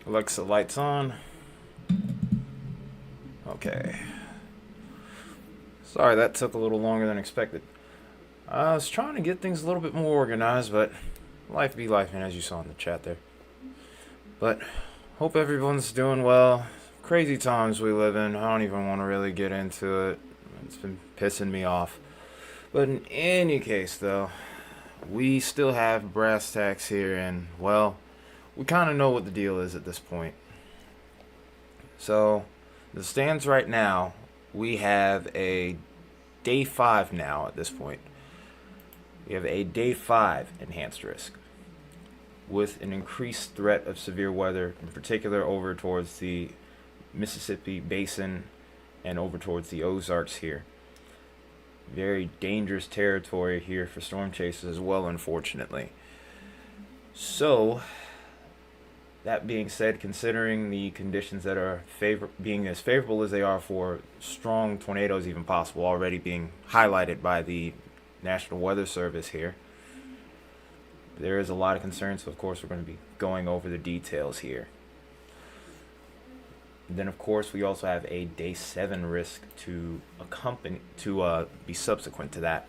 Alexa, lights on. Okay. Sorry, that took a little longer than expected. I was trying to get things a little bit more organized, but life be life, and as you saw in the chat there. But hope everyone's doing well. Crazy times we live in. I don't even want to really get into it. It's been pissing me off. But in any case, though, we still have brass tacks here, and, well, we kind of know what the deal is at this point. So, the stands right now, we have a day 5 now at this point. We have a day 5 enhanced risk with an increased threat of severe weather, in particular over towards the Mississippi Basin and over towards the Ozarks here. Very dangerous territory here for storm chasers as well, unfortunately. So, that being said, considering the conditions that are being as favorable as they are for strong tornadoes even possible, already being highlighted by the National Weather Service here, there is a lot of concern, so of course we're going to be going over the details here. Then of course we also have a day 7 risk to be subsequent to that.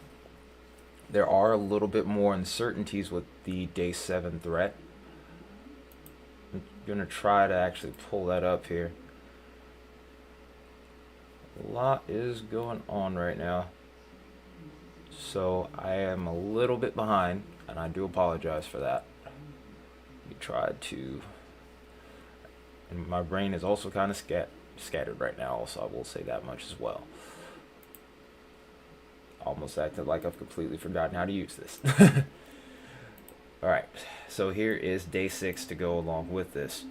There are a little bit more uncertainties with the day 7 threat. I'm going to try to actually pull that up here. A lot is going on right now, so I am a little bit behind, and I do apologize for that. We tried to, and my brain is also kind of scattered right now, also I will say that much as well. Almost acted like I've completely forgotten how to use this. Alright, so here is day 6 to go along with this.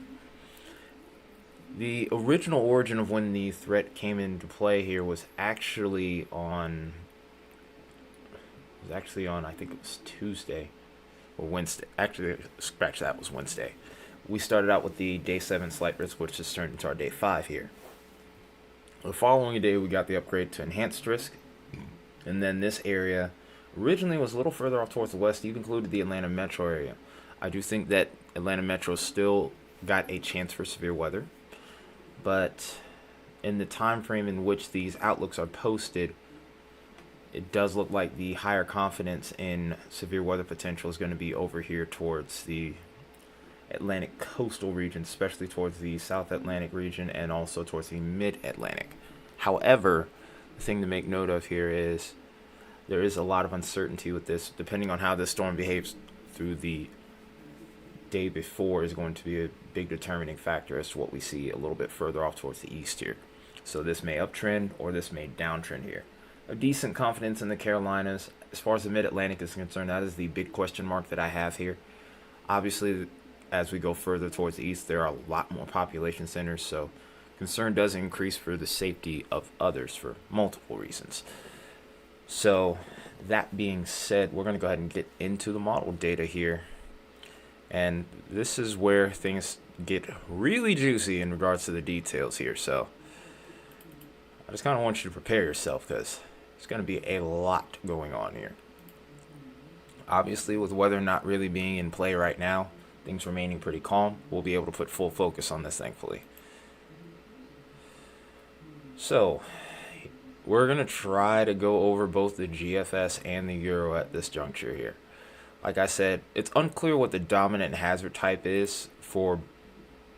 The original origin of when the threat came into play here was actually on, I think it was Tuesday or Wednesday. Actually, scratch that, was Wednesday. We started out with the day 7 slight risk, which just turned into our day 5 here. The following day, we got the upgrade to enhanced risk, and then this area originally was a little further off towards the west, even included the Atlanta metro area. I do think that Atlanta metro still got a chance for severe weather, but in the time frame in which these outlooks are posted, it does look like the higher confidence in severe weather potential is going to be over here towards the Atlantic coastal region, especially towards the South Atlantic region and also towards the Mid-Atlantic. However, the thing to make note of here is there is a lot of uncertainty with this. Depending on how this storm behaves through the day before is going to be a big determining factor as to what we see a little bit further off towards the east here. So this may uptrend or this may downtrend here. A decent confidence in the Carolinas. As far as the Mid-Atlantic is concerned, that is the big question mark that I have here. Obviously, as we go further towards the east, there are a lot more population centers, so concern does increase for the safety of others for multiple reasons. So, that being said, we're going to go ahead and get into the model data here. And this is where things get really juicy in regards to the details here. So, I just kind of want you to prepare yourself because there's going to be a lot going on here. Obviously, with weather not really being in play right now, things remaining pretty calm, we'll be able to put full focus on this, thankfully. So, we're going to try to go over both the GFS and the Euro at this juncture here. Like I said, it's unclear what the dominant hazard type is for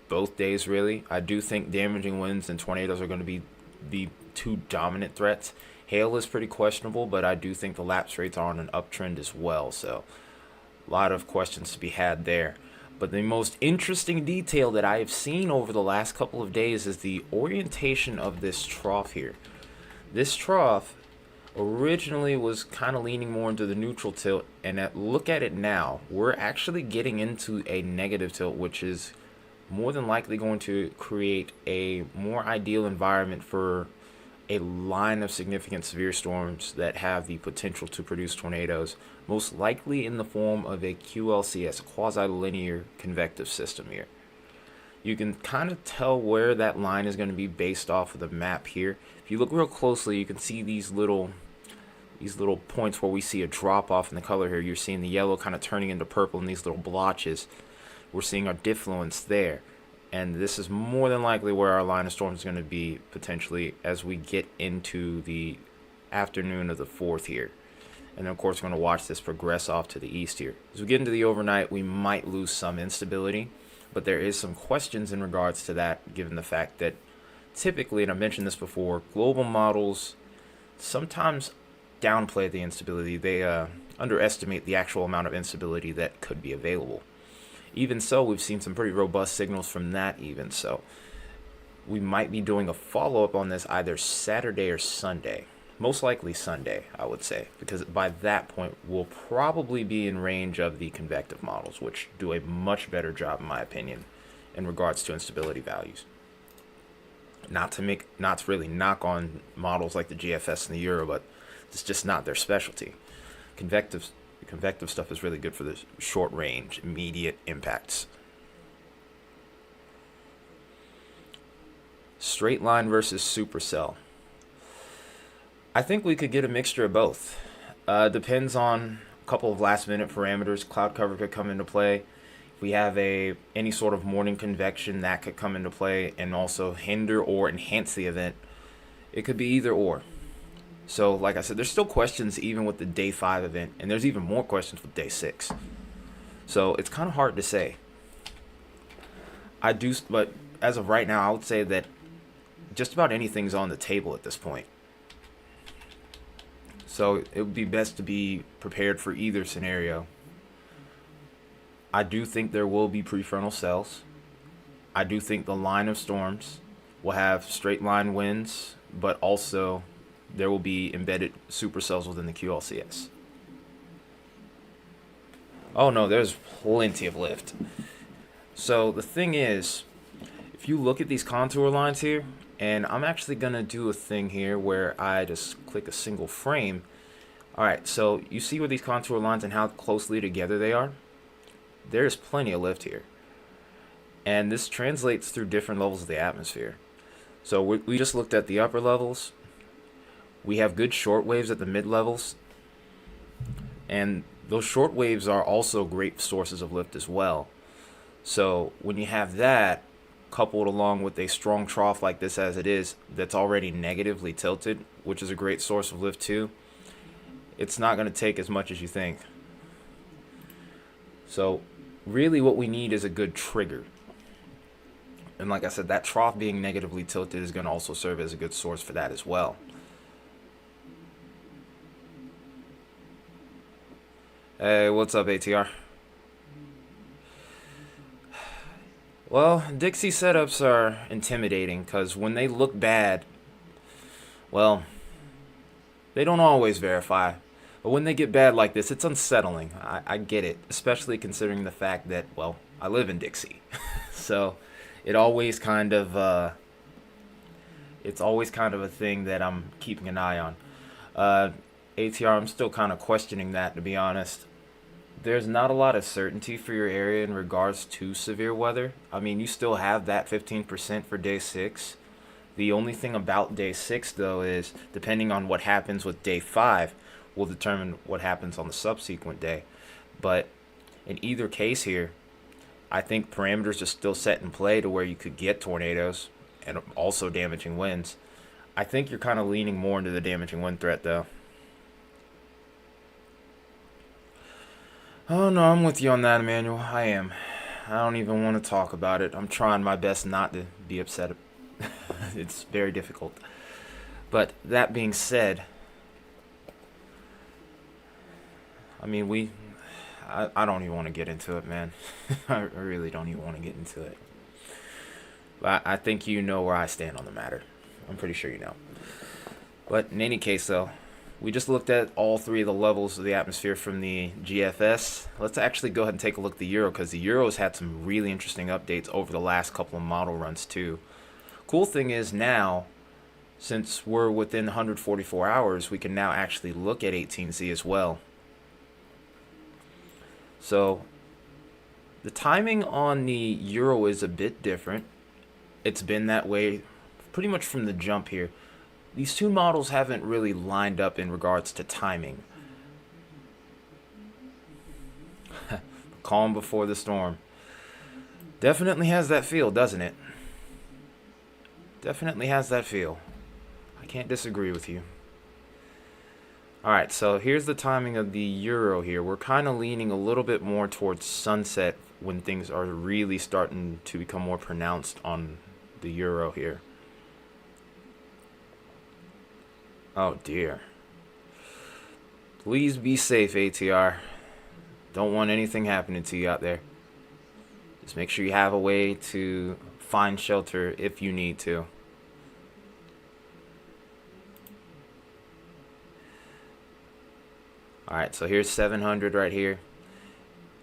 both days, really. I do think damaging winds and tornadoes are going to be the two dominant threats. Hail is pretty questionable, but I do think the lapse rates are on an uptrend as well, so a lot of questions to be had there. But the most interesting detail that I have seen over the last couple of days is the orientation of this trough here. This trough originally was kind of leaning more into the neutral tilt, and look at it now. We're actually getting into a negative tilt, which is more than likely going to create a more ideal environment for a line of significant severe storms that have the potential to produce tornadoes, most likely in the form of a QLCS, a quasi-linear convective system here. You can kind of tell where that line is going to be based off of the map here. If you look real closely, you can see these little points where we see a drop off in the color here. You're seeing the yellow kind of turning into purple in these little blotches. We're seeing our diffluence there. And this is more than likely where our line of storms is going to be potentially as we get into the afternoon of the 4th here. And then, of course, we're going to watch this progress off to the east here. As we get into the overnight, we might lose some instability, but there is some questions in regards to that, given the fact that typically, and I mentioned this before, global models sometimes downplay the instability. They underestimate the actual amount of instability that could be available. Even so, we've seen some pretty robust signals from that even so. We might be doing a follow-up on this either Saturday or Sunday. Most likely Sunday, I would say, because by that point, we'll probably be in range of the convective models, which do a much better job, in my opinion, in regards to instability values. Not to really knock on models like the GFS and the Euro, but it's just not their specialty. Convective stuff is really good for the short range, immediate impacts. Straight line versus supercell. I think we could get a mixture of both. Depends on a couple of last minute parameters. Cloud cover could come into play. If we have any sort of morning convection, that could come into play and also hinder or enhance the event. It could be either or. So, like I said, there's still questions even with the day 5 event, and there's even more questions with day 6. So it's kind of hard to say. But as of right now, I would say that just about anything's on the table at this point. So it would be best to be prepared for either scenario. I do think there will be prefrontal cells. I do think the line of storms will have straight line winds, but also there will be embedded supercells within the QLCS. Oh no, there's plenty of lift. So the thing is, if you look at these contour lines here, and I'm actually going to do a thing here where I just click a single frame. Alright, so you see where these contour lines and how closely together they are? There's plenty of lift here. And this translates through different levels of the atmosphere. So we just looked at the upper levels. We have good short waves at the mid levels. And those short waves are also great sources of lift as well. So when you have that coupled along with a strong trough like this as it is, that's already negatively tilted, which is a great source of lift too, it's not going to take as much as you think. So really what we need is a good trigger. And like I said, that trough being negatively tilted is going to also serve as a good source for that as well. Hey, what's up, ATR? Well, Dixie setups are intimidating because when they look bad, well, they don't always verify. But when they get bad like this, it's unsettling. I get it, especially considering the fact that, well, I live in Dixie. So it always kind of, it's always kind of a thing that I'm keeping an eye on. ATR, I'm still kind of questioning that, to be honest. There's not a lot of certainty for your area in regards to severe weather. I mean, you still have that 15% for day 6. The only thing about day 6, though, is depending on what happens with day 5 will determine what happens on the subsequent day. But in either case here, I think parameters are still set in play to where you could get tornadoes and also damaging winds. I think you're kind of leaning more into the damaging wind threat, though. Oh no, I'm with you on that, Emmanuel. I am. I don't even want to talk about it. I'm trying my best not to be upset. It's very difficult. But that being said, I mean, I don't even want to get into it, man. I really don't even want to get into it. But I think you know where I stand on the matter. I'm pretty sure you know. But in any case, though, we just looked at all 3 of the levels of the atmosphere from the GFS. Let's actually go ahead and take a look at the Euro, because the Euro's had some really interesting updates over the last couple of model runs too. Cool thing is now, since we're within 144 hours, we can now actually look at 18Z as well. So the timing on the Euro is a bit different. It's been that way pretty much from the jump here. These 2 models haven't really lined up in regards to timing. Calm before the storm. Definitely has that feel, doesn't it? Definitely has that feel. I can't disagree with you. Alright, so here's the timing of the euro here. We're kind of leaning a little bit more towards sunset when things are really starting to become more pronounced on the euro here. Oh dear. Please be safe, ATR. Don't want anything happening to you out there. Just make sure you have a way to find shelter if you need to. Alright, so here's 700 right here.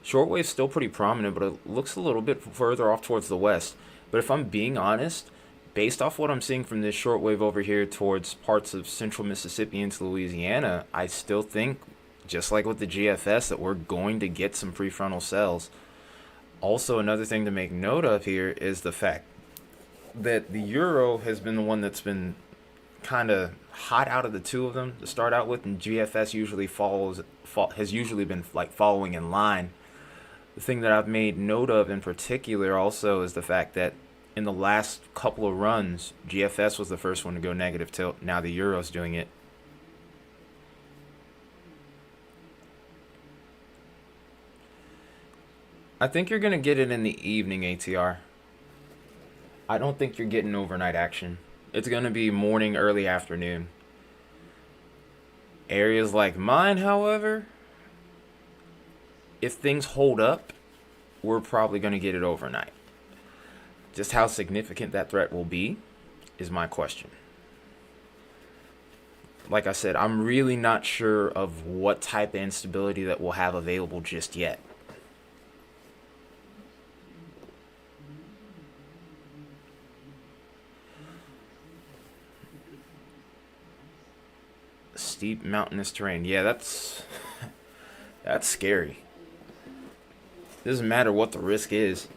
Shortwave's still pretty prominent, but it looks a little bit further off towards the west. But if I'm being honest, based off what I'm seeing from this shortwave over here towards parts of central Mississippi into Louisiana, I still think, just like with the GFS, that we're going to get some prefrontal cells. Also, another thing to make note of here is the fact that the euro has been the one that's been kind of hot out of the two of them to start out with, and GFS usually has usually been like following in line. The thing that I've made note of in particular also is the fact that in the last couple of runs, GFS was the first one to go negative tilt. Now the euro's doing it. I think you're going to get it in the evening, ATR. I don't think you're getting overnight action. It's going to be morning, early afternoon. Areas like mine, however, if things hold up, we're probably going to get it overnight. Just how significant that threat will be is my question. Like I said, I'm really not sure of what type of instability that we'll have available just yet. Steep mountainous terrain. Yeah, that's scary. Doesn't matter what the risk is.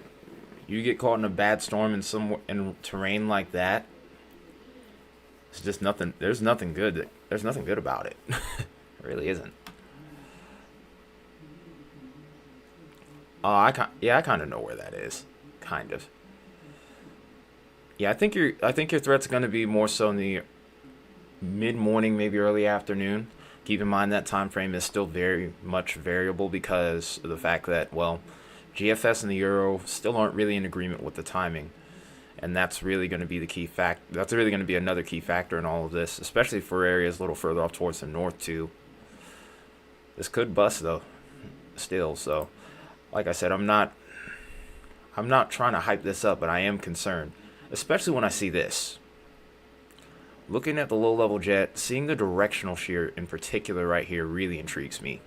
You get caught in a bad storm in terrain like that. It's just nothing. There's nothing good. There's nothing good about it. It really isn't. I kind of know where that is. Kind of. Yeah, I think your threat's going to be more so in the mid-morning, maybe early afternoon. Keep in mind that time frame is still very much variable because of the fact that, well, GFS and the euro still aren't really in agreement with the timing, and that's really going to be the key fact. That's really going to be another key factor in all of this, especially for areas a little further off towards the north too. This could bust though, still. So, like I said, I'm not trying to hype this up, but I am concerned, especially when I see this. Looking at the low-level jet, seeing the directional shear in particular right here really intrigues me.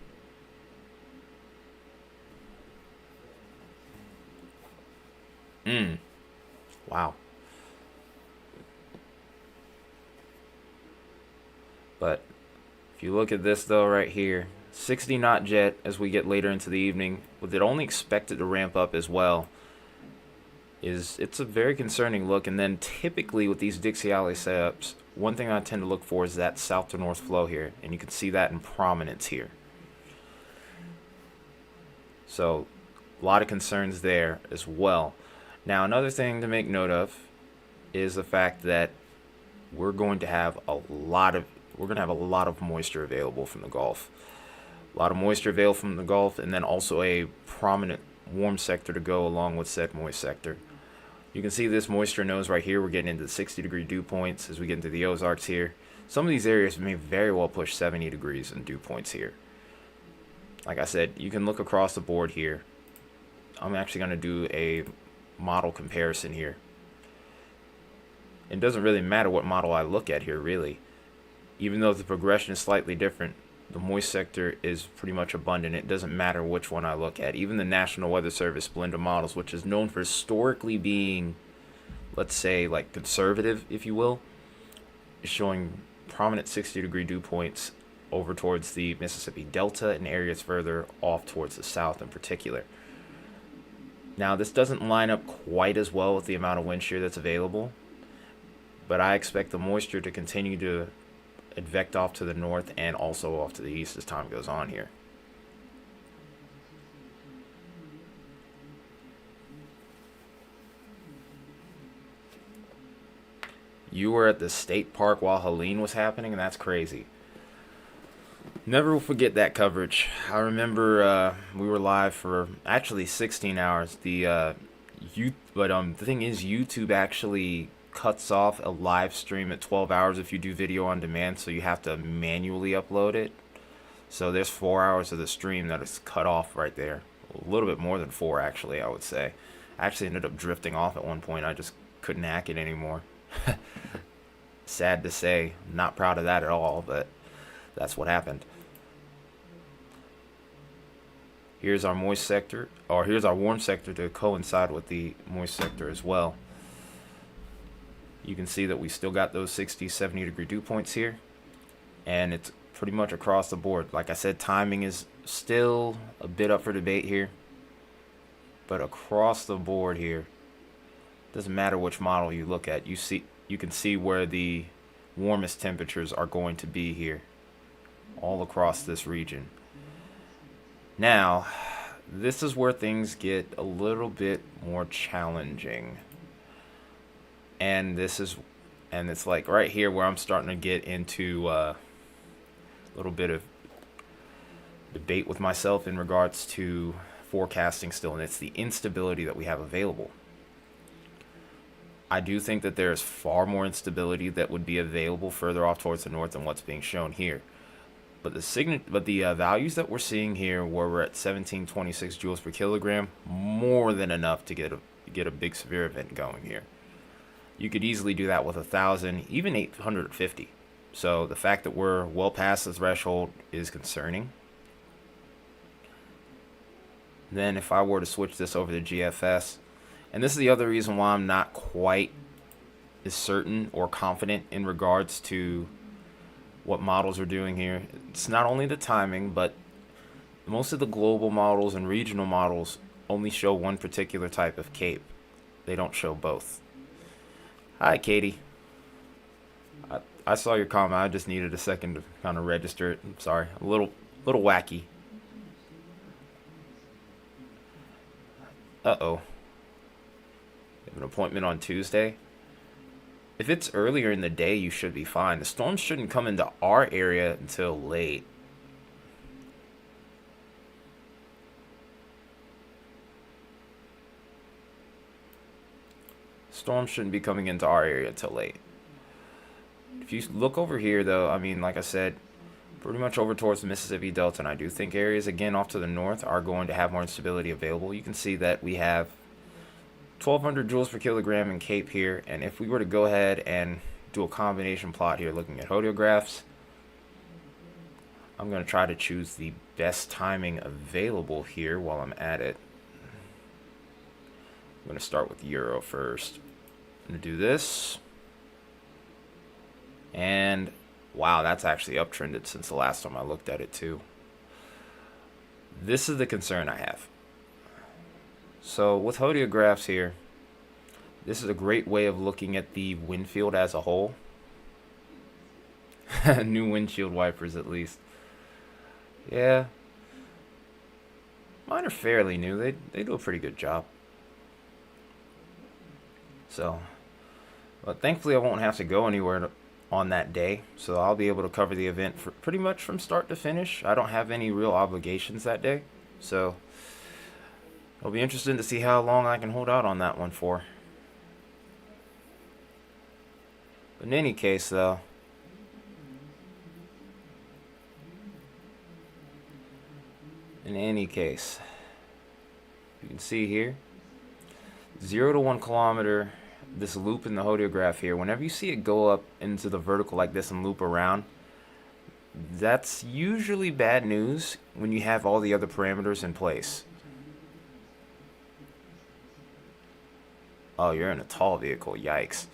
Wow. But if you look at this though right here, 60 knot jet as we get later into the evening, with it only expected to ramp up as well, it's a very concerning look. And then typically with these Dixie Alley setups, one thing I tend to look for is that south to north flow here, and you can see that in prominence here. So a lot of concerns there as well. Now another thing to make note of is the fact that we're going to have a lot of moisture available from the Gulf. A lot of moisture available from the Gulf, and then also a prominent warm sector to go along with said moist sector. You can see this moisture nose right here. We're getting into the 60-degree dew points as we get into the Ozarks here. Some of these areas may very well push 70 degrees in dew points here. Like I said, you can look across the board here. I'm actually going to do a model comparison here. It doesn't really matter what model I look at here, really. Even though the progression is slightly different, the moist sector is pretty much abundant. It doesn't matter which one I look at. Even the National Weather Service blend of models, which is known for historically being, let's say, like conservative, if you will, is showing prominent 60-degree dew points over towards the Mississippi Delta and areas further off towards the south in particular. Now, this doesn't line up quite as well with the amount of wind shear that's available, but I expect the moisture to continue to advect off to the north and also off to the east as time goes on here. You were at the state park while Helene was happening, and that's crazy. Never will forget that coverage. I remember we were live for actually 16 hours. The thing is, YouTube actually cuts off a live stream at 12 hours if you do video on demand, so you have to manually upload it. So there's 4 hours of the stream that is cut off right there. A little bit more than 4, actually, I would say. I actually ended up drifting off at one point. I just couldn't hack it anymore. Sad to say. Not proud of that at all, but that's what happened. Here's our moist sector, or here's our warm sector to coincide with the moist sector as well. You can see that we still got those 60, 70 degree dew points here, and it's pretty much across the board. Like I said, timing is still a bit up for debate here, but across the board here, doesn't matter which model you look at, you can see where the warmest temperatures are going to be here, all across this region. Now, this is where things get a little bit more challenging. And it's like right here where I'm starting to get into a little bit of debate with myself in regards to forecasting still, and it's the instability that we have available. I do think that there's far more instability that would be available further off towards the north than what's being shown here. But the values that we're seeing here, where we're at 1726 joules per kilogram, more than enough to get a big severe event going here. You could easily do that with 1,000, even 850. So the fact that we're well past the threshold is concerning. Then if I were to switch this over to GFS, and this is the other reason why I'm not quite as certain or confident in regards to what models are doing here. It's not only the timing, but most of the global models and regional models only show one particular type of cape. They don't show both. Hi, Katie. I saw your comment. I just needed a second to kind of register it. I'm sorry. A little wacky. Uh-oh. You have an appointment on Tuesday? If it's earlier in the day, you should be fine. The storm shouldn't come into our area until late. Storm shouldn't be coming into our area until late. If you look over here, though, I mean, like I said, pretty much over towards the Mississippi Delta, and I do think areas, again, off to the north are going to have more instability available. You can see that we have 1,200 joules per kilogram in Cape here, and if we were to go ahead and do a combination plot here looking at hodographs, I'm going to try to choose the best timing available here while I'm at it. I'm going to start with Euro first. I'm going to do this, and wow, that's actually uptrended since the last time I looked at it too. This is the concern I have. So with hodographs here, this is a great way of looking at the wind field as a whole. New windshield wipers, at least. Yeah. Mine are fairly new. They do a pretty good job. So, but thankfully I won't have to go anywhere on that day. So I'll be able to cover the event for pretty much from start to finish. I don't have any real obligations that day. So it'll be interesting to see how long I can hold out on that one for. But in any case, though, you can see here, 0 to 1 kilometer, this loop in the hodograph here, whenever you see it go up into the vertical like this and loop around, that's usually bad news when you have all the other parameters in place. Oh, you're in a tall vehicle. Yikes.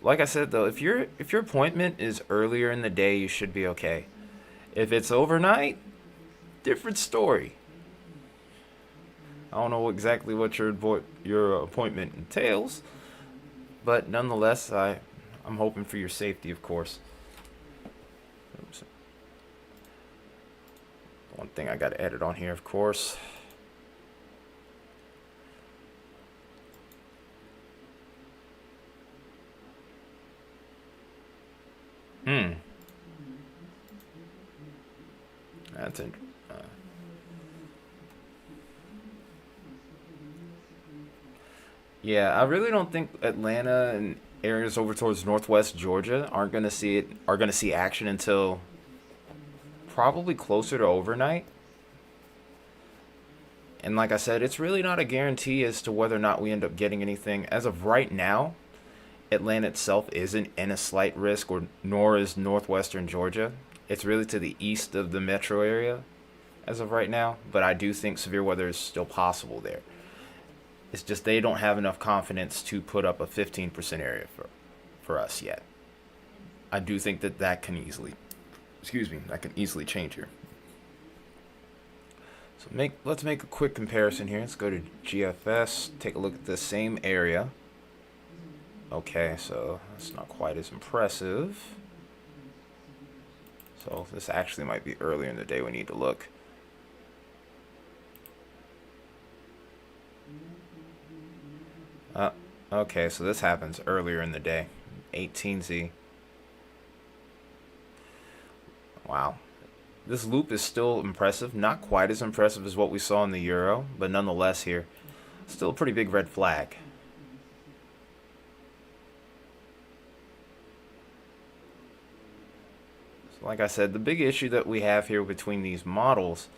Like I said, though, if your appointment is earlier in the day, you should be okay. If it's overnight, different story. I don't know exactly what your appointment entails, but nonetheless, I'm hoping for your safety, of course. Oops. One thing I got to edit on here, of course. Hmm. That's interesting. Yeah, I really don't think Atlanta and areas over towards northwest Georgia are gonna see action until probably closer to overnight. And like I said, it's really not a guarantee as to whether or not we end up getting anything. As of right now, Atlanta itself isn't in a slight risk, or nor is northwestern Georgia. It's really to the east of the metro area as of right now, but I do think severe weather is still possible there. It's just they don't have enough confidence to put up a 15% area for us yet. I do think that that can easily change here. So let's make a quick comparison here. Let's go to GFS, take a look at the same area. Okay, so that's not quite as impressive. So this actually might be earlier in the day we need to look. Okay, so this happens earlier in the day. 18Z. Wow. This loop is still impressive. Not quite as impressive as what we saw in the Euro, but nonetheless here, still a pretty big red flag. So like I said, the big issue that we have here between these models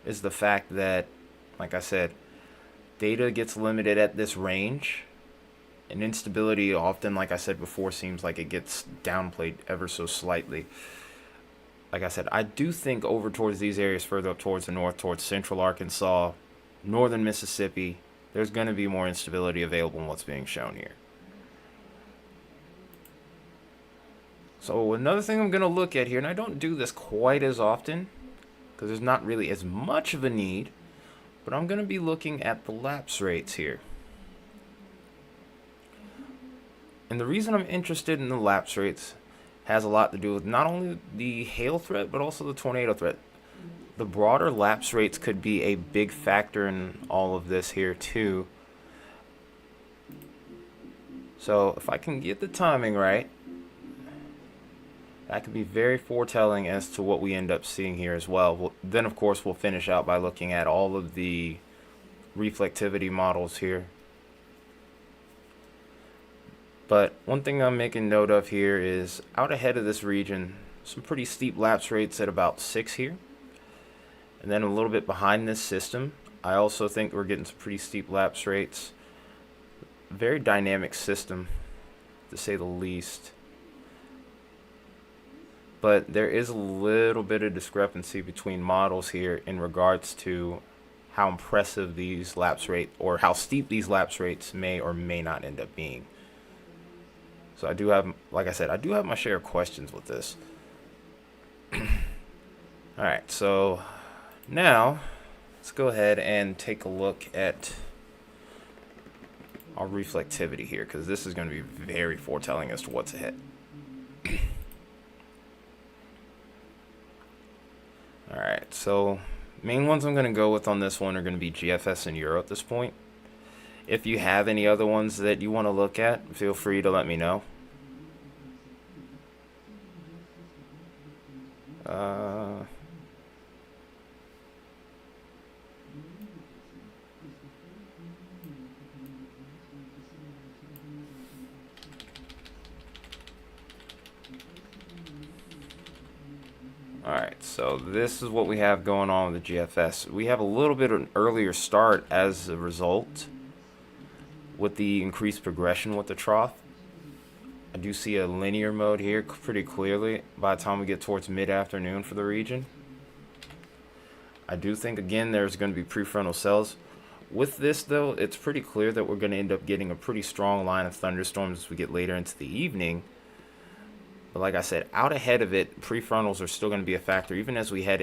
is the fact that, like I said, data gets limited at this range, and instability often, like I said before, seems like it gets downplayed ever so slightly. Like I said, I do think over towards these areas further up towards the north, towards central Arkansas, northern Mississippi, there's going to be more instability available in what's being shown here. So another thing I'm going to look at here, and I don't do this quite as often because there's not really as much of a need, but I'm going to be looking at the lapse rates here. And the reason I'm interested in the lapse rates has a lot to do with not only the hail threat, but also the tornado threat. The broader lapse rates could be a big factor in all of this here too. So if I can get the timing right, that could be very foretelling as to what we end up seeing here as well. Then of course we'll finish out by looking at all of the reflectivity models here. But one thing I'm making note of here is out ahead of this region, some pretty steep lapse rates at about 6 here. And then a little bit behind this system, I also think we're getting some pretty steep lapse rates. Very dynamic system, to say the least. But there is a little bit of discrepancy between models here in regards to how impressive these lapse rates, or how steep these lapse rates may or may not end up being. So I do have, like I said, I do have my share of questions with this. Alright, so now let's go ahead and take a look at our reflectivity here, because this is going to be very foretelling as to what's ahead. Alright, so main ones I'm going to go with on this one are going to be GFS and Euro at this point. If you have any other ones that you want to look at, feel free to let me know. Alright, so this is what we have going on with the GFS. We have a little bit of an earlier start as a result with the increased progression with the trough. I do see a linear mode here pretty clearly by the time we get towards mid-afternoon for the region. I do think, again, there's going to be prefrontal cells. With this, though, it's pretty clear that we're going to end up getting a pretty strong line of thunderstorms as we get later into the evening. But like I said, out ahead of it, prefrontals are still going to be a factor, even as we head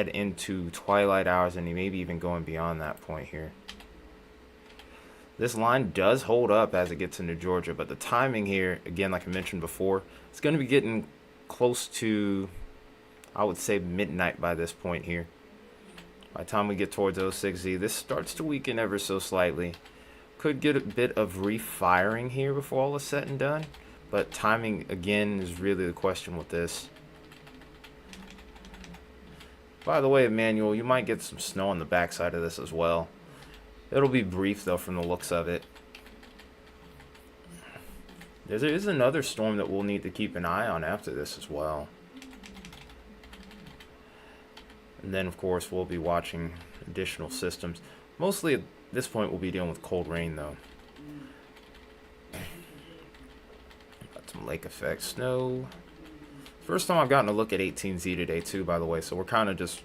into twilight hours and maybe even going beyond that point here. This line does hold up as it gets into Georgia, but the timing here, again, like I mentioned before, it's going to be getting close to, I would say, midnight by this point here. By the time we get towards 06Z, this starts to weaken ever so slightly. Could get a bit of refiring here before all is said and done, But timing, again, is really the question with this. By the way, Emmanuel, you might get some snow on the backside of this as well. It'll be brief, though, from the looks of it. There is another storm that we'll need to keep an eye on after this as well. And then, of course, we'll be watching additional systems. Mostly at this point, we'll be dealing with cold rain, though. Got some lake effect snow. First time I've gotten a look at 18Z today, too, by the way. So we're kind of just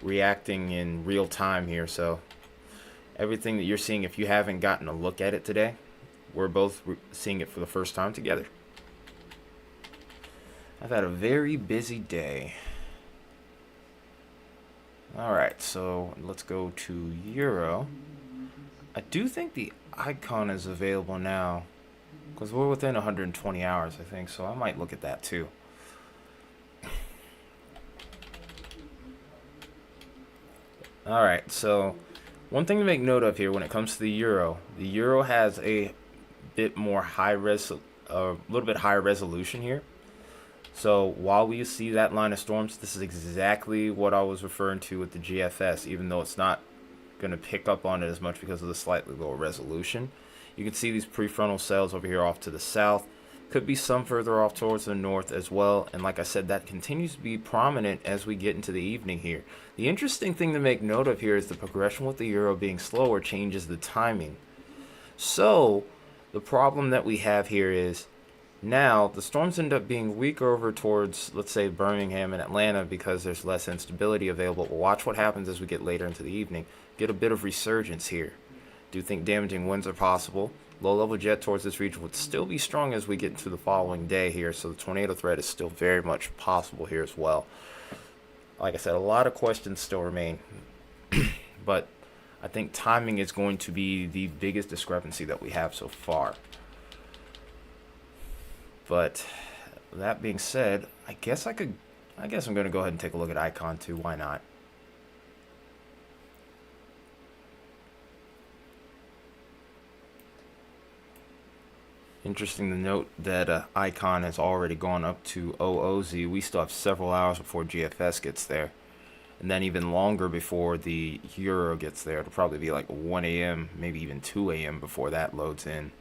reacting in real time here. So everything that you're seeing, if you haven't gotten a look at it today, we're both seeing it for the first time together. I've had a very busy day. Alright, so let's go to Euro. I do think the icon is available now, because we're within 120 hours, I think, so I might look at that too. Alright, so one thing to make note of here when it comes to the Euro has a bit more a little bit higher resolution here. So while we see that line of storms, this is exactly what I was referring to with the GFS, even though it's not going to pick up on it as much because of the slightly lower resolution. You can see these prefrontal cells over here off to the south. Could be some further off towards the north as well. And like I said, that continues to be prominent as we get into the evening here. The interesting thing to make note of here is the progression with the Euro being slower changes the timing. So the problem that we have here is now the storms end up being weaker over towards, let's say, Birmingham and Atlanta because there's less instability available. But watch what happens as we get later into the evening. Get a bit of resurgence here. Do think damaging winds are possible. Low-level jet towards this region would still be strong as we get into the following day here. So the tornado threat is still very much possible here as well. Like I said, a lot of questions still remain. But I think timing is going to be the biggest discrepancy that we have so far. But that being said, I guess I'm going to go ahead and take a look at icon too. Why not? Interesting to note that icon has already gone up to OOZ. We still have several hours before GFS gets there. And then even longer before the Euro gets there. It'll probably be like 1 a.m., maybe even 2 a.m. before that loads in.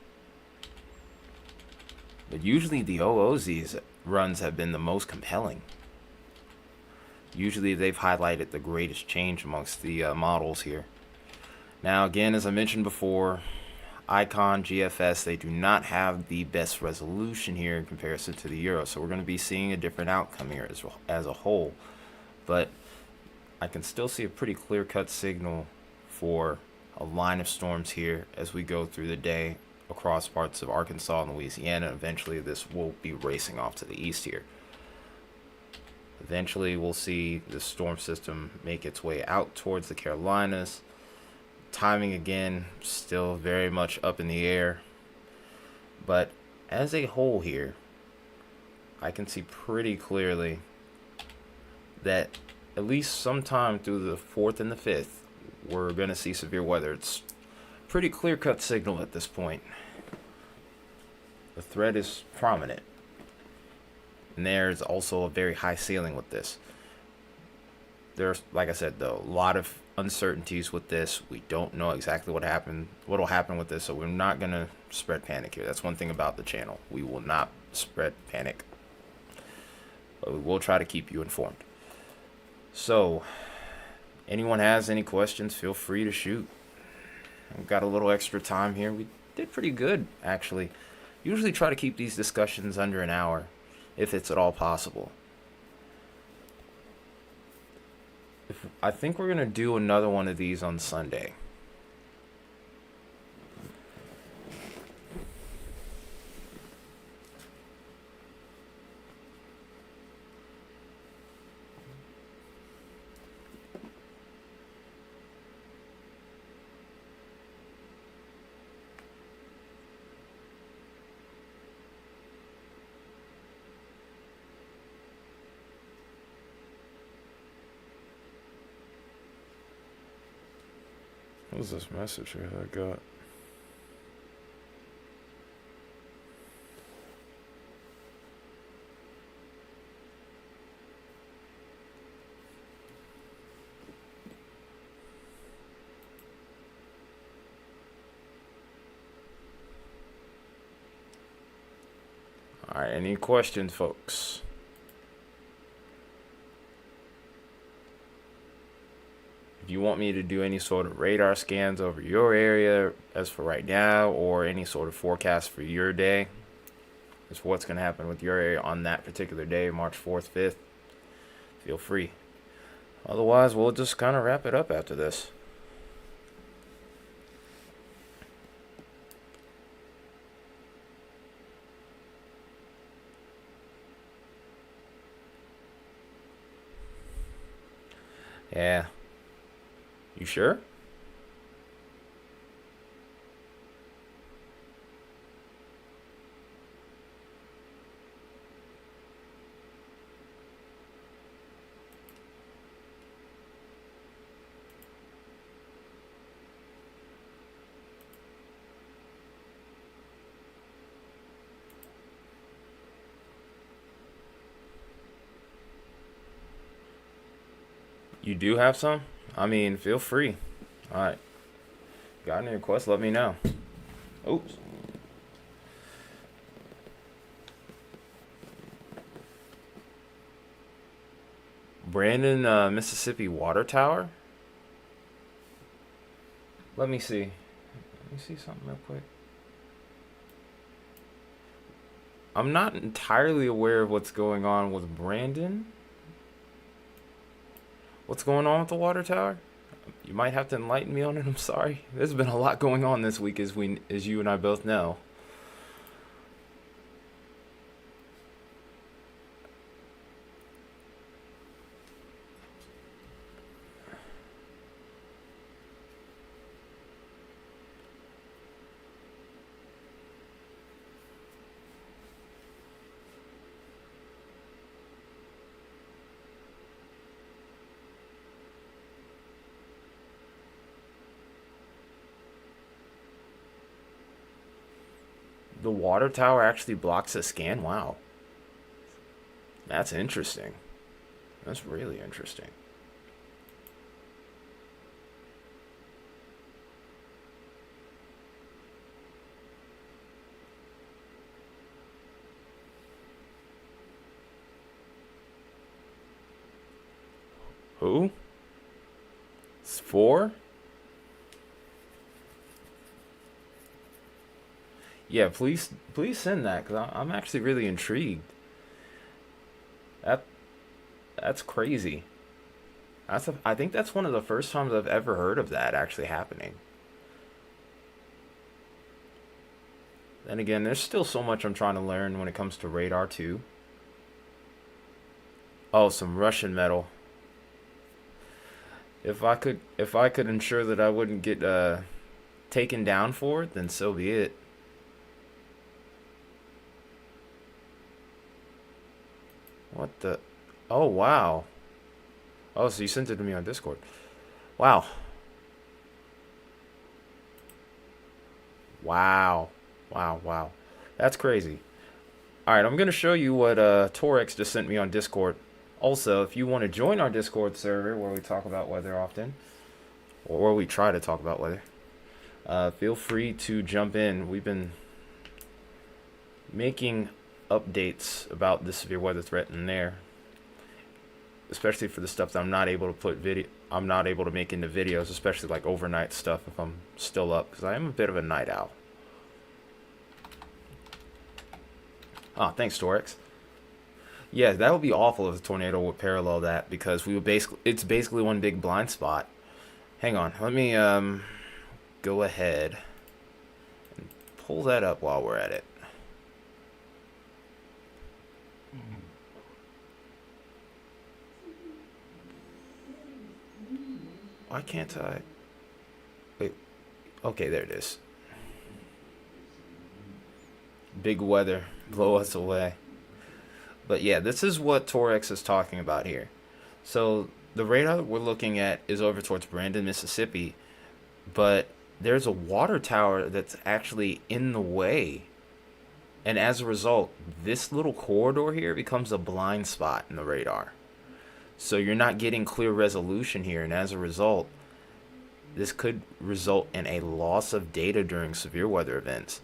But usually the OOZ's runs have been the most compelling. Usually they've highlighted the greatest change amongst the models here. Now again, as I mentioned before, icon, GFS, they do not have the best resolution here in comparison to the Euro. So we're going to be seeing a different outcome here as a whole. But I can still see a pretty clear-cut signal for a line of storms here as we go through the day across parts of Arkansas and Louisiana. Eventually this will be racing off to the east here. Eventually we'll see the storm system make its way out towards the Carolinas. Timing again still very much up in the air, but as a whole here I can see pretty clearly that at least sometime through the 4th and the 5th we're going to see severe weather. It's pretty clear-cut signal at this point. The threat is prominent. And there's also a very high ceiling with this. There's, like I said, though, a lot of uncertainties with this. We don't know exactly what will happen with this, so we're not going to spread panic here. That's one thing about the channel. We will not spread panic. But we will try to keep you informed. So, anyone has any questions, feel free to shoot. We've got a little extra time here. We did pretty good, actually. Usually try to keep these discussions under an hour, if it's at all possible. I think we're going to do another one of these on Sunday. What was this message here that I got? Alright, any questions, folks? If you want me to do any sort of radar scans over your area as for right now, or any sort of forecast for your day, as for what's going to happen with your area on that particular day, March 4th, 5th, feel free. Otherwise, we'll just kind of wrap it up after this. Yeah. You sure? You do have some? I mean, feel free. Alright. Got any requests? Let me know. Oops. Brandon, Mississippi water tower? Let me see. Let me see something real quick. I'm not entirely aware of what's going on with Brandon. What's going on with the water tower? You might have to enlighten me on it. I'm sorry. There's been a lot going on this week, as you and I both know. The water tower actually blocks a scan? Wow. That's interesting. That's really interesting. Who? It's 4? Yeah, please send that, because I'm actually really intrigued. That That's crazy. I think that's one of the first times I've ever heard of that actually happening. Then again, there's still so much I'm trying to learn when it comes to radar too. Oh, some Russian metal. If I could ensure that I wouldn't get taken down for it, then so be it. What the? Oh wow. Oh, so you sent it to me on Discord. Wow. Wow. Wow. Wow. That's crazy. All right, I'm gonna show you what Torex just sent me on Discord. Also, if you want to join our Discord server where we talk about weather often, or where we try to talk about weather, feel free to jump in. We've been making updates about the severe weather threat in there, especially for the stuff that I'm not able to I'm not able to make into videos, especially like overnight stuff if I'm still up, because I am a bit of a night owl. Ah, thanks, Torex. Yeah, that would be awful if a tornado would parallel that, because we would it's basically one big blind spot. Hang on, let me go ahead and pull that up while we're at it. Why can't I? Wait. Okay, there it is. Big weather, blow us away. But yeah, this is what Torex is talking about here. So the radar that we're looking at is over towards Brandon, Mississippi, but there's a water tower that's actually in the way. And as a result, this little corridor here becomes a blind spot in the radar. So you're not getting clear resolution here, and as a result, this could result in a loss of data during severe weather events.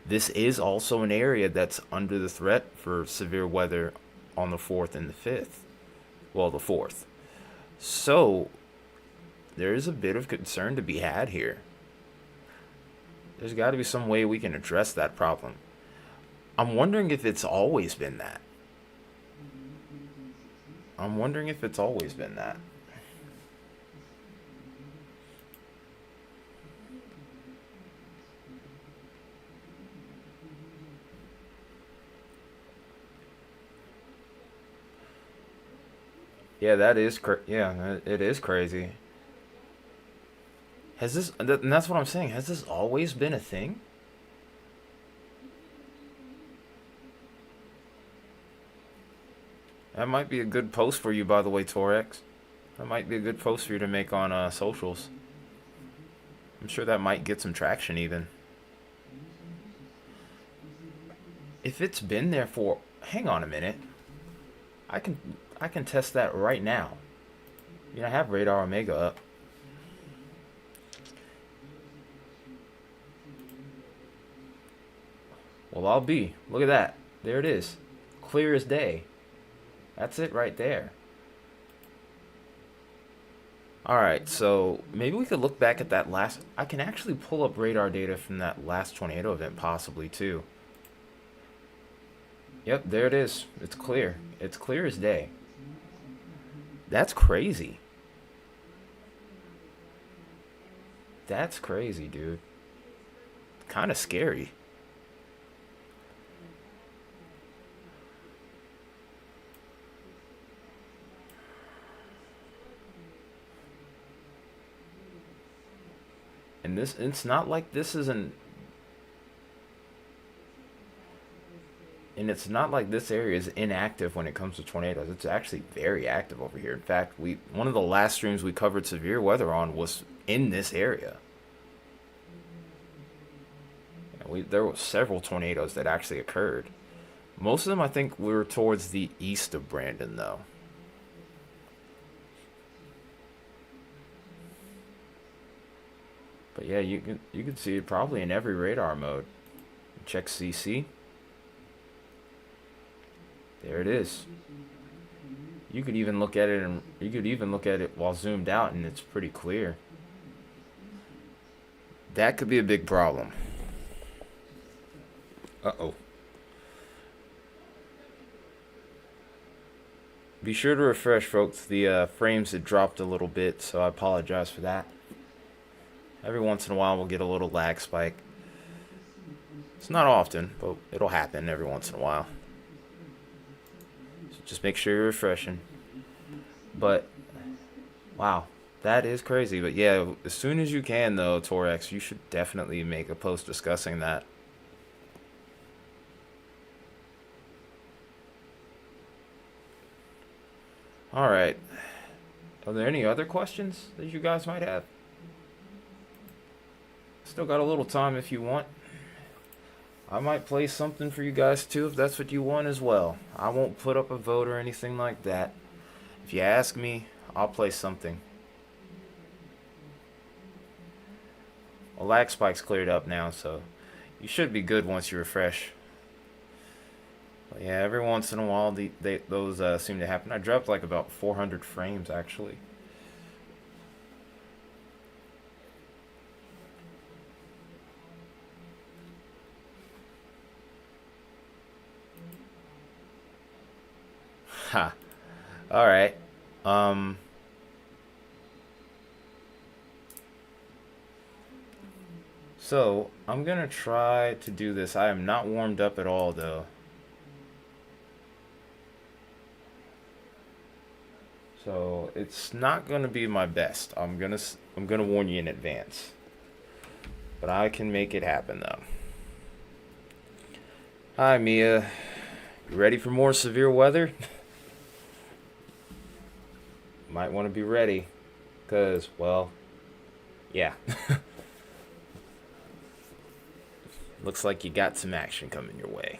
This is also an area that's under the threat for severe weather on the 4th and the 5th. Well, the 4th. So, there is a bit of concern to be had here. There's got to be some way we can address that problem. I'm wondering if it's always been that. I'm wondering if it's always been that. Yeah, that is yeah, it is crazy. Has this and that's what I'm saying. Has this always been a thing? That might be a good post for you, by the way, Torex. That might be a good post for you to make on socials. I'm sure that might get some traction even. If it's been there for, hang on a minute. I can I can test that right now. You know, I have Radar Omega up. Well, I'll be. Look at that. There it is. Clear as day. That's it right there. Alright, so maybe we could look back at that last... I can actually pull up radar data from that last tornado event possibly too. Yep, there it is. It's clear. It's clear as day. That's crazy. That's crazy, dude. Kind of scary. And this, it's not like this isn't, and it's not like this area is inactive when it comes to tornadoes. It's actually very active over here. In fact, one of the last streams we covered severe weather on was in this area. There were several tornadoes that actually occurred. Most of them, I think, were towards the east of Brandon, though. But yeah, you can see it probably in every radar mode. Check CC. There it is. You could even look at it, and you could even look at it while zoomed out, and it's pretty clear. That could be a big problem. Uh-oh. Be sure to refresh, folks. The frames had dropped a little bit, so I apologize for that. Every once in a while, we'll get a little lag spike. It's not often, but it'll happen every once in a while. So just make sure you're refreshing. But, wow, that is crazy. But yeah, as soon as you can, though, Torex, you should definitely make a post discussing that. Alright. Are there any other questions that you guys might have? Still got a little time if you want. I might play something for you guys too if that's what you want as well. I won't put up a vote or anything like that. If you ask me, I'll play something. Well, lag spike's cleared up now, so you should be good once you refresh. But yeah, every once in a while those seem to happen. I dropped like about 400 frames actually. Ha. All right. So, I'm going to try to do this. I am not warmed up at all though. So, it's not going to be my best. I'm going to warn you in advance. But I can make it happen though. Hi Mia. You ready for more severe weather? Might want to be ready, because, well, yeah. Looks like you got some action coming your way.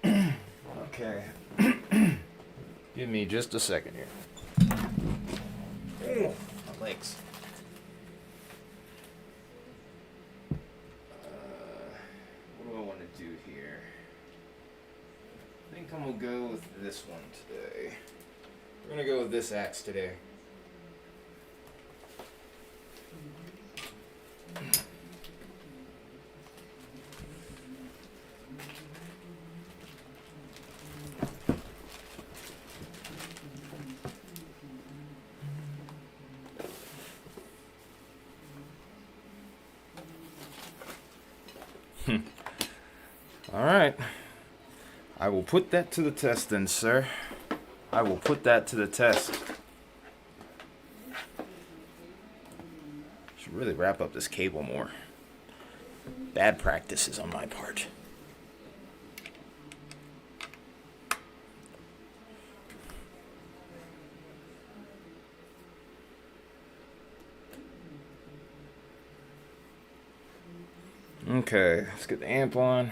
Okay. Give me just a second here. Oh, my legs. I'm gonna go with this one today. We're gonna go with this axe today. All right. I will put that to the test then, sir. I will put that to the test. Should really wrap up this cable more. Bad practices on my part. Okay, let's get the amp on.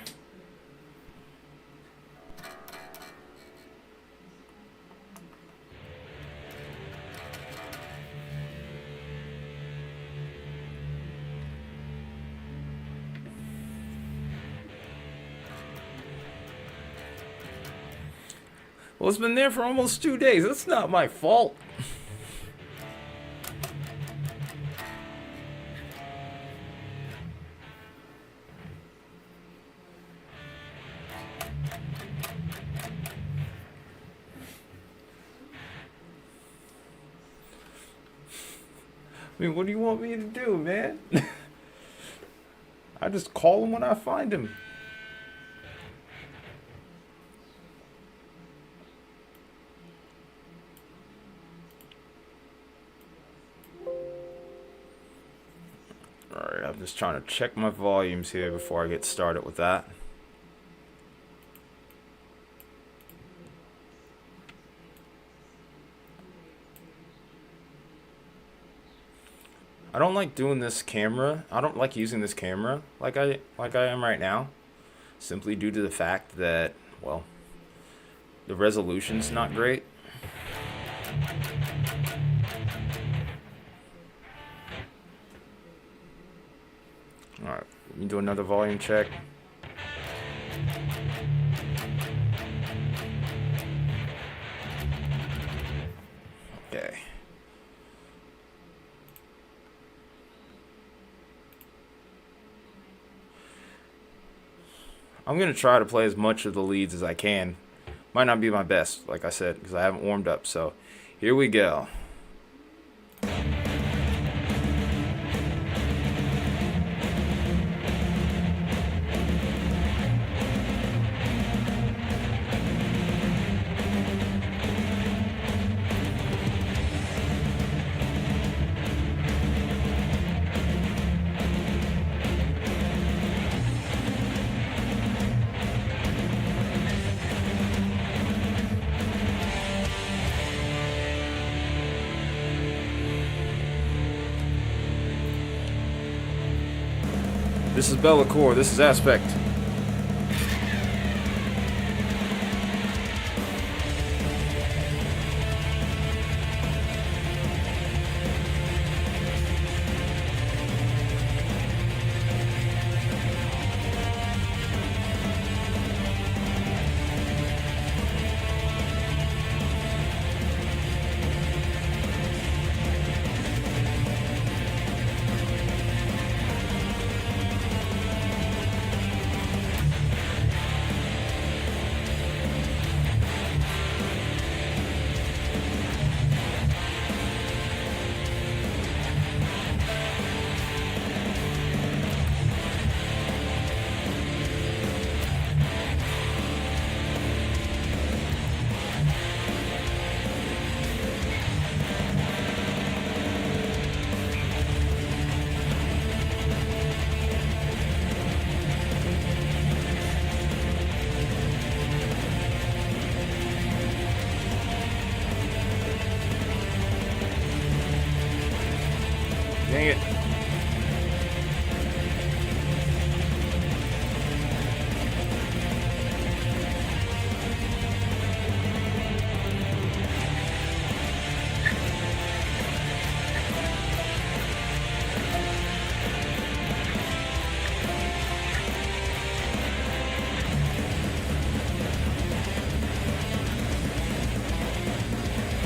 Well, it's been there for almost 2 days. That's not my fault. I mean, what do you want me to do, man? I just call him when I find him. Alright, I'm just trying to check my volumes here before I get started with that. I don't like doing this camera. I don't like using this camera like I am right now, simply due to the fact that, well, the resolution's not great. Alright, let me do another volume check. Okay. I'm going to try to play as much of the leads as I can. Might not be my best, like I said, because I haven't warmed up. So, here we go. This is Bellacore, this is Aspect.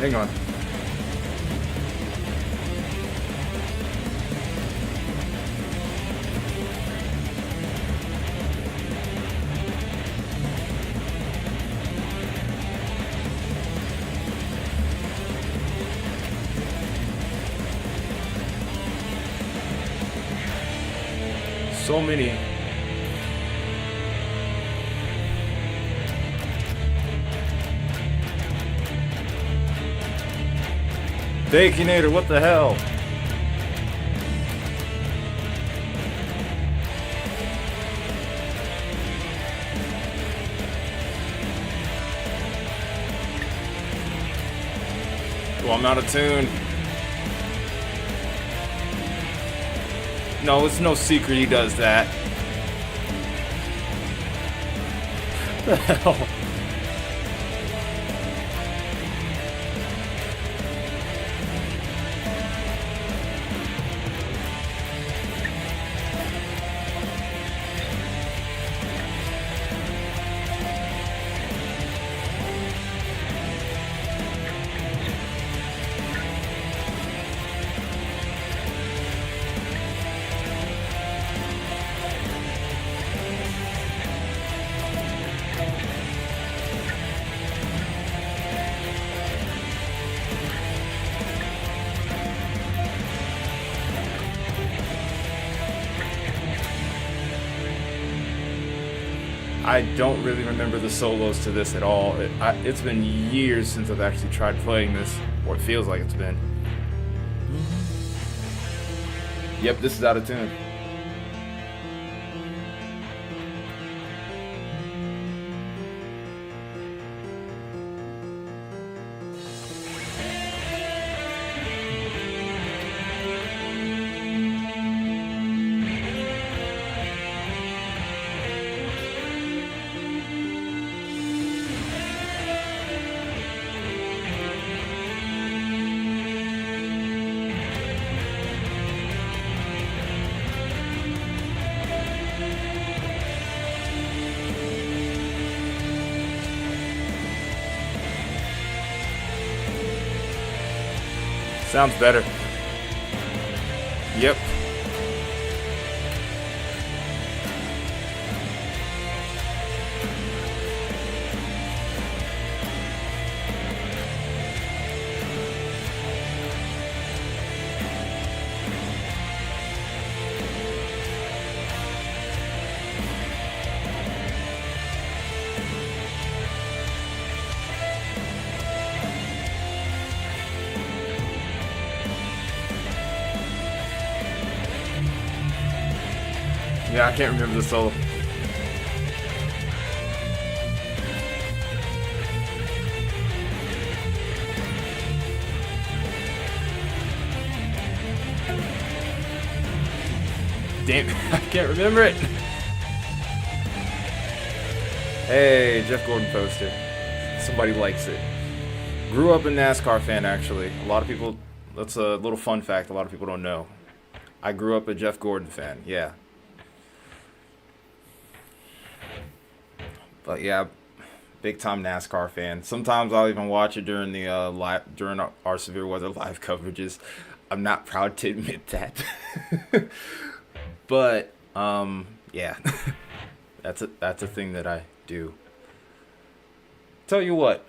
Hang on. So many. Baconator, what the hell? Oh, I'm out of tune. No, it's no secret he does that. What the hell? I don't really remember the solos to this at all. It's been years since I've actually tried playing this, or it feels like it's been. Yep, this is out of tune. Sounds better. Yep. Yeah, I can't remember the solo. Damn, I can't remember it. Hey, Jeff Gordon poster. Somebody likes it. Grew up a NASCAR fan, actually. A lot of people, that's a little fun fact a lot of people don't know. I grew up a Jeff Gordon fan, yeah. But yeah, big time NASCAR fan. Sometimes I'll even watch it during the during our severe weather live coverages. I'm not proud to admit that, but yeah, that's a thing that I do. Tell you what,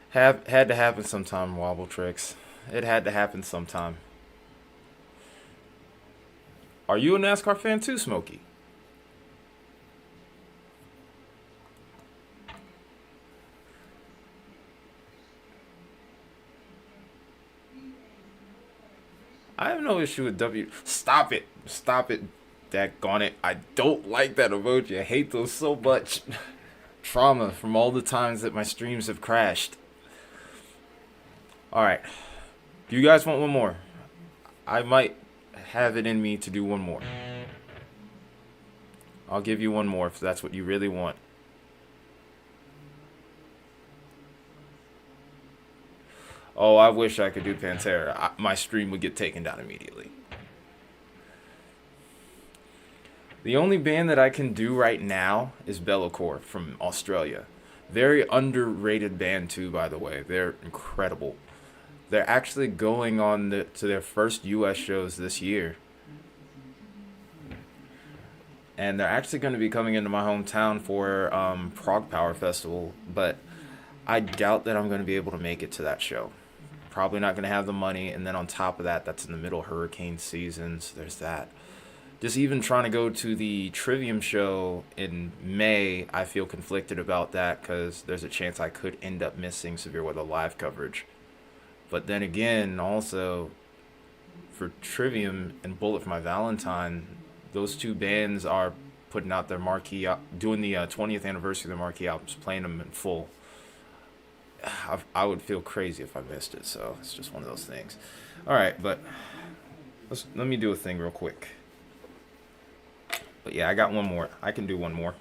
had to happen sometime. Wobble tricks. It had to happen sometime. Are you a NASCAR fan too, Smokey? I have no issue with W. Stop it. Stop it. Daggone it. I don't like that emoji. I hate those so much. Trauma from all the times that my streams have crashed. Alright. Do you guys want one more? I might have it in me to do one more. I'll give you one more if that's what you really want. Oh, I wish I could do Pantera. My stream would get taken down immediately. The only band that I can do right now is Bellacore from Australia. Very underrated band too, by the way. They're incredible. They're actually going on to their first U.S. shows this year. And they're actually going to be coming into my hometown for Prague Power Festival. But I doubt that I'm going to be able to make it to that show. Probably not going to have the money. And then on top of that, that's in the middle of hurricane season. So there's that. Just even trying to go to the Trivium show in May, I feel conflicted about that because there's a chance I could end up missing Severe Weather live coverage. But then again, also, for Trivium and Bullet for My Valentine, those two bands are putting out their marquee, doing the 20th anniversary of their marquee albums, playing them in full. I would feel crazy if I missed it, so it's just one of those things. All right, but let me do a thing real quick. But yeah, I got one more. I can do one more.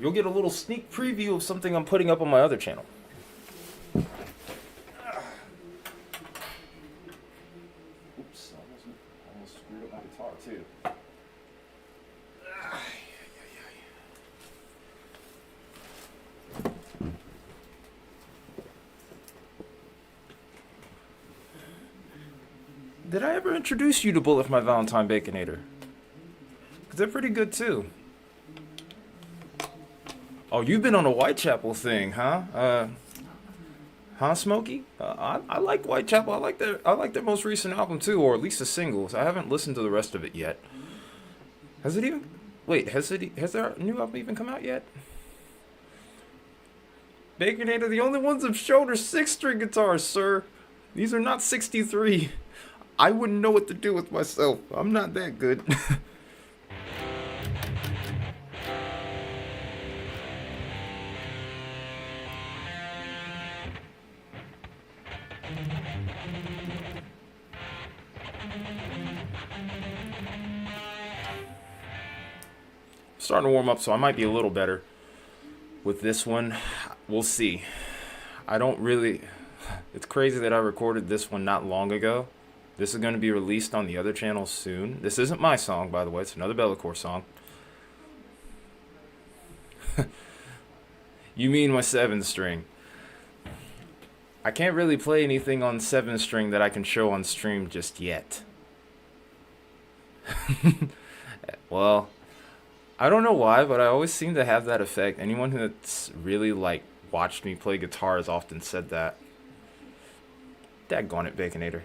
You'll get a little sneak preview of something I'm putting up on my other channel. Oops, I almost screwed up my guitar too. Did I ever introduce you to Bullet for My Valentine Baconator? They're pretty good too. Oh, you've been on a Whitechapel thing, huh? Smokey? I like Whitechapel. I like their most recent album too, or at least the singles. I haven't listened to the rest of it yet. Has it even? Wait, has their new album even come out yet? Baconator, the only ones I've shown are 6-string guitars, sir. These are not 63. I wouldn't know what to do with myself. I'm not that good. Starting to warm up, so I might be a little better with this one. We'll see. It's crazy that I recorded this one not long ago. This is going to be released on the other channel soon. This isn't my song, by the way. It's another Bellacore song. You mean my 7-string. I can't really play anything on 7-string that I can show on stream just yet. Well, I don't know why, but I always seem to have that effect. Anyone that's really, watched me play guitar has often said that. Daggone it, Baconator.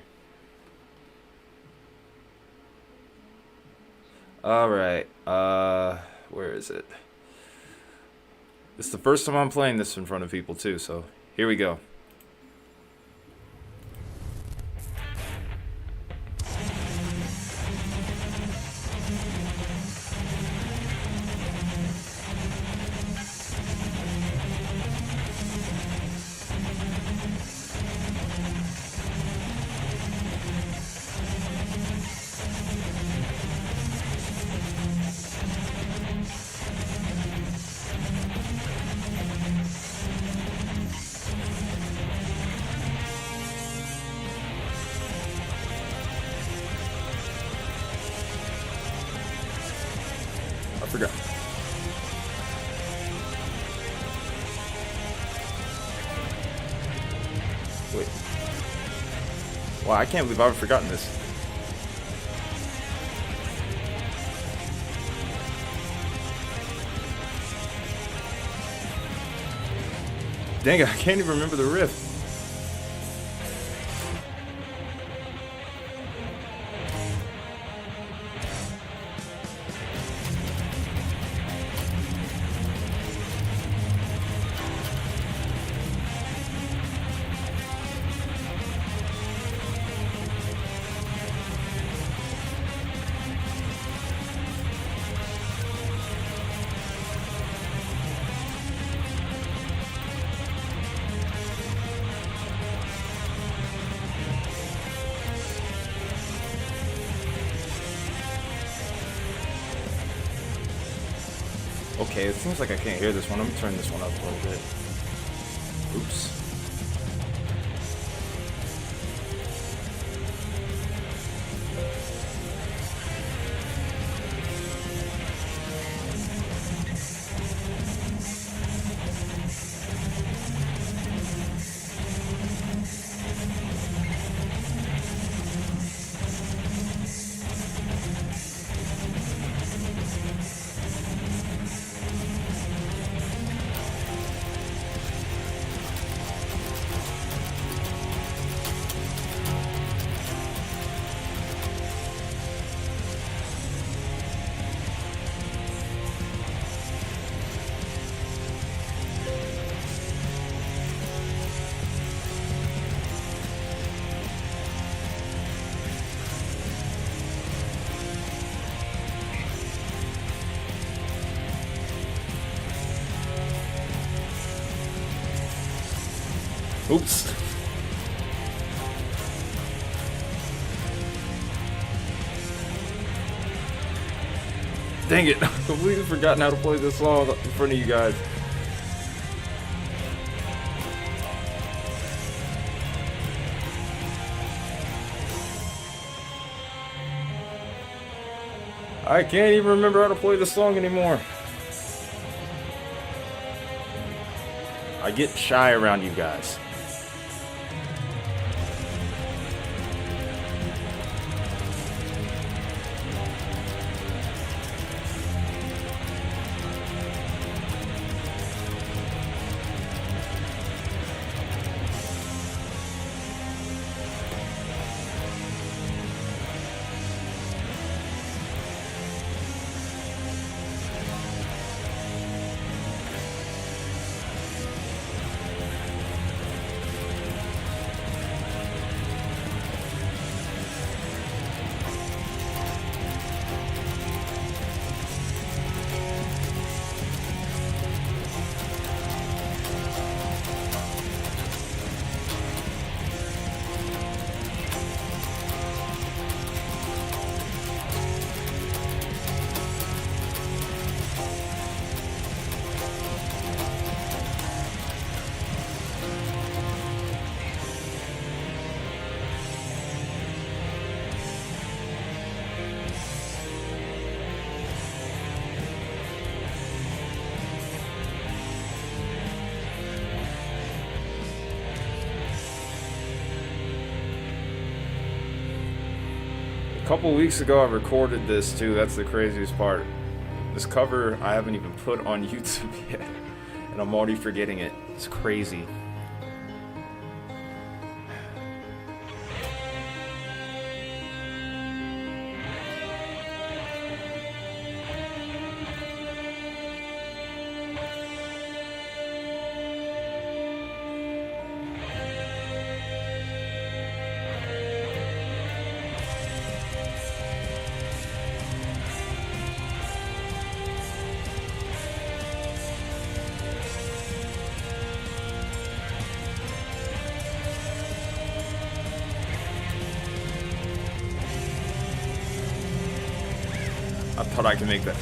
Alright, where is it? It's the first time I'm playing this in front of people, too, so here we go. I forgot. Wait. Wow, I can't believe I've forgotten this. Dang it, I can't even remember the riff. Okay, it seems like I can't hear this one. Let me turn this one up a little bit. Oops. Oops. Dang it, I've completely forgotten how to play this song in front of you guys. I can't even remember how to play this song anymore. I get shy around you guys. A couple weeks ago I recorded this too, that's the craziest part. This cover I haven't even put on YouTube yet, and I'm already forgetting it. It's crazy. I thought I could make that.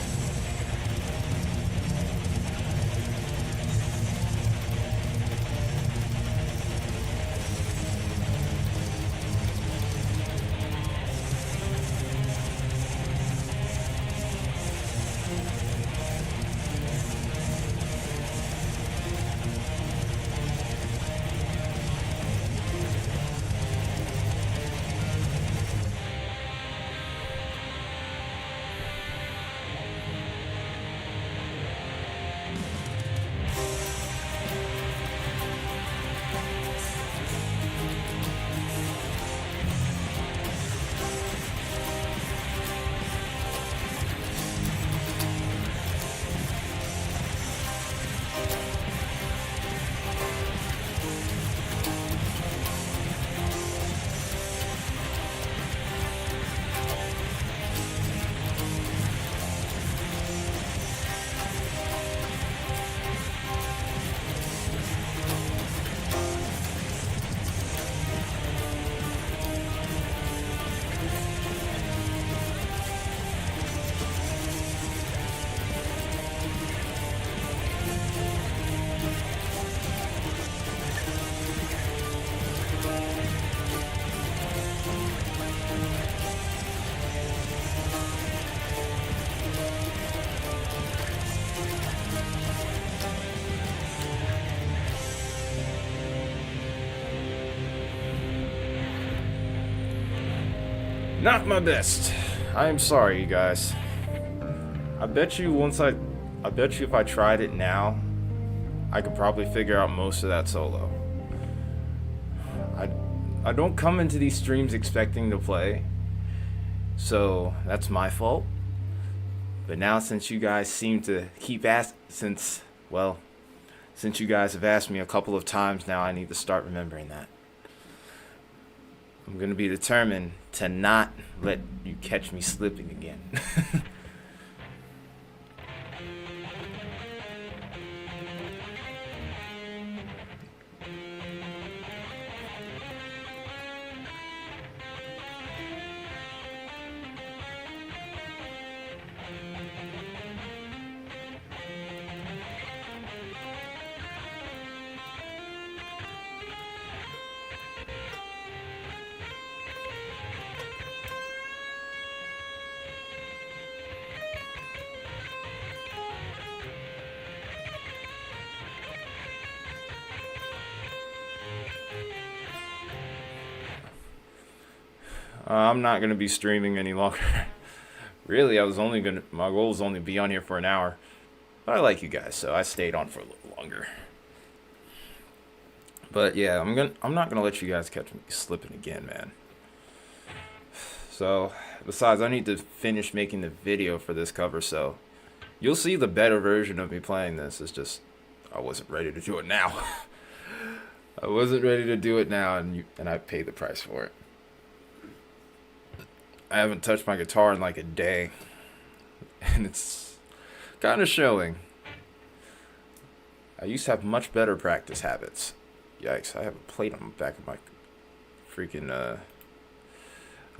Not my best. I am sorry, you guys. I bet you if I tried it now, I could probably figure out most of that solo. I don't come into these streams expecting to play, so that's my fault. But now since you guys seem to keep since you guys have asked me a couple of times now, I need to start remembering that. I'm gonna be determined to not let you catch me slipping again. I'm not gonna be streaming any longer. Really, my goal was only to be on here for an hour. But I like you guys, so I stayed on for a little longer. But yeah, I'm not gonna let you guys catch me slipping again, man. So, besides, I need to finish making the video for this cover, so you'll see the better version of me playing this. It's just I wasn't ready to do it now. I wasn't ready to do it now, and I paid the price for it. I haven't touched my guitar in like a day, and it's kind of showing. I used to have much better practice habits. Yikes, I have a plate on the back of my freaking, I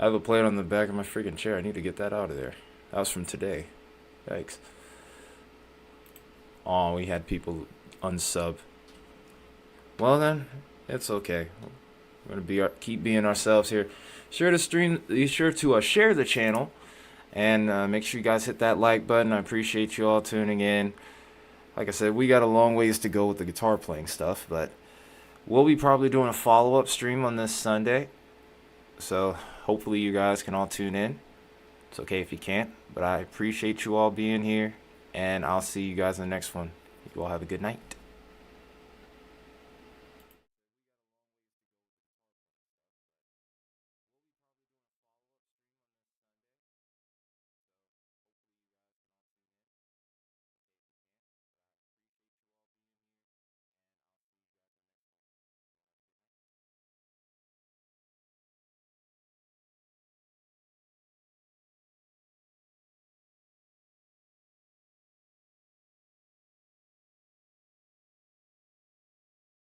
have a plate on the back of my freaking chair. I need to get that out of there. That was from today. Yikes. Oh, we had people unsub. Well then, it's okay. We're gonna keep being ourselves here. Be sure to share the channel, and make sure you guys hit that like button. I appreciate you all tuning in. Like I said, we got a long ways to go with the guitar playing stuff, but we'll be probably doing a follow-up stream on this Sunday. So hopefully you guys can all tune in. It's okay if you can't, but I appreciate you all being here, and I'll see you guys in the next one. You all have a good night.